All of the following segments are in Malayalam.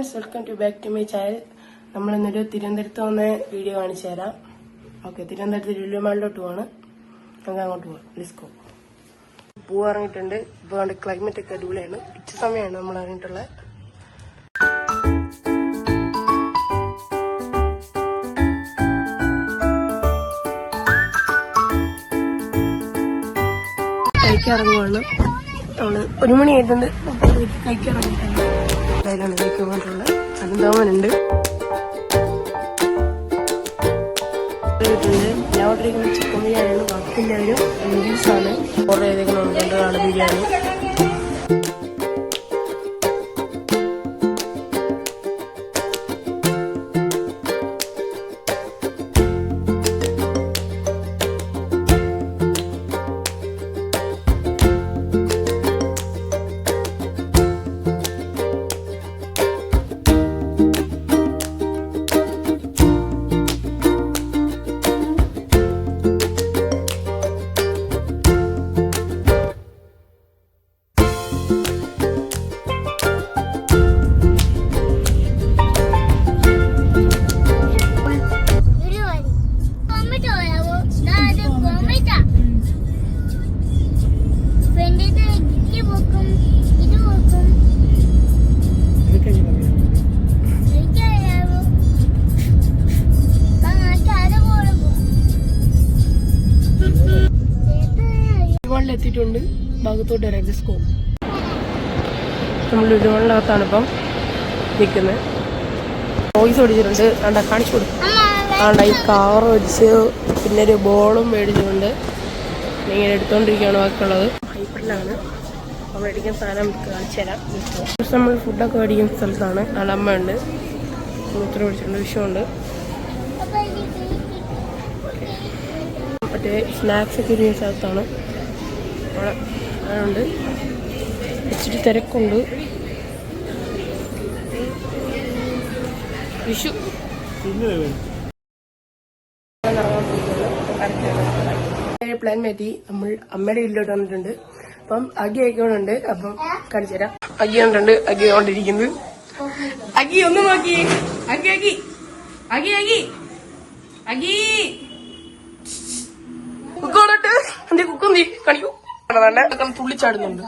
Friends, welcome to back to my channel. നമ്മളിന്നൊരു തിരുവനന്തപുരത്ത് വന്ന വീഡിയോ കാണിച്ചു തരാം. ഓക്കെ, തിരുവനന്തപുരത്ത് ലുലുമാളിലോട്ട് പോവാണ്. നമുക്ക് അങ്ങോട്ട് പോവാം. Let's go. പൂ ഇറങ്ങിയിട്ടുണ്ട്. ഇപ്പോൾ ക്ലൈമറ്റ് ഒക്കെ അടിപൊളിയാണ്. ഉച്ച സമയമാണ് നമ്മൾ ഇറങ്ങിയിട്ടുള്ളത്. കഴിക്കിറങ്ങുവാണ്. നമ്മള് 1 മണിയായിട്ടുണ്ട്. കഴിക്കിറങ്ങിയിട്ടുണ്ട്. അതിലാണ് കഴിക്കാനുള്ള അനന്തോമനുണ്ട്. ഞാൻ ഓർഡറിക്കുന്ന ചിക്കൻ ബിരിയാണിയാണ്. ബാക്കിൻ്റെ ഒരു നൂഡിൽസാണ് ഓർഡർ ചെയ്തേക്കുന്നത്. 2 നാട് ബിരിയാണി. എത്തിയിട്ടുണ്ട്. ഭാഗത്തോട്ട് വരാം. ലെറ്റ്സ് നമ്മൾ ലുലുമാളിനകത്താണ് ഇപ്പം നിൽക്കുന്നത്. വോയിസ് ഓടിച്ചിട്ടുണ്ട്. ആണ്ടാ കാണിച്ചു കൊടുക്കും. ആണ്ടാ ഈ കാർ വെച്ച് പിന്നെ ഒരു ബോളും മേടിച്ചിട്ടുണ്ട്. ഇങ്ങനെ എടുത്തോണ്ടിരിക്കുകയാണ് ബാക്കിയുള്ളത്. ഹൈപ്പറിലാണ് നമ്മൾ മേടിക്കുന്ന സാധനം കാണിച്ചു തരാം. നമ്മൾ ഫുഡൊക്കെ മേടിക്കുന്ന സ്ഥലത്താണ്. അവിടെ അമ്മയുണ്ട്. മൂത്രം മേടിച്ചിട്ടുണ്ട്. വിഷമുണ്ട്. മറ്റേ സ്നാക്സൊക്കെ ഇരിക്കുന്ന സ്ഥലത്താണ്. അവിടെ അതുകൊണ്ട് ഇച്ചിരി തിരക്കുണ്ട്. വിഷു പ്ലാൻ മാറ്റി നമ്മൾ അമ്മയുടെ വീട്ടിലോട്ട് വന്നിട്ടുണ്ട്. അപ്പം അഗി ആയിക്കോണ്ടുണ്ട്. അപ്പം കാണിച്ചു തരാം. അഗി കണ്ടിട്ടുണ്ട്. അഗി കൊണ്ടിരിക്കുന്നത്. അഗി ഒന്ന് നോക്കി. അഗി അഗി അഗി അഗി അഗി കുക്കോട്ട് എന്തേ കുക്കന്തി കാണിക്കൂ. തുള്ളിച്ചാടുന്നുണ്ട്.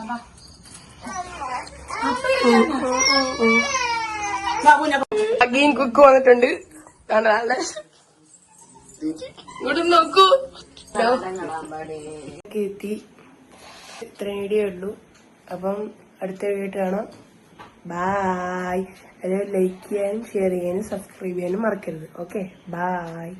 അഗീൻ കുക്ക് വന്നിട്ടുണ്ട്. ഇങ്ങോട്ട് നോക്കൂ. എത്തി. ഇത്ര വീഡിയോ ഉള്ളൂ. അപ്പം അടുത്ത വീഡിയോ കാണാം. ബായ്. അത് ലൈക്ക് ചെയ്യാനും ഷെയർ ചെയ്യാനും സബ്സ്ക്രൈബ് ചെയ്യാനും മറക്കരുത്. Okay, bye.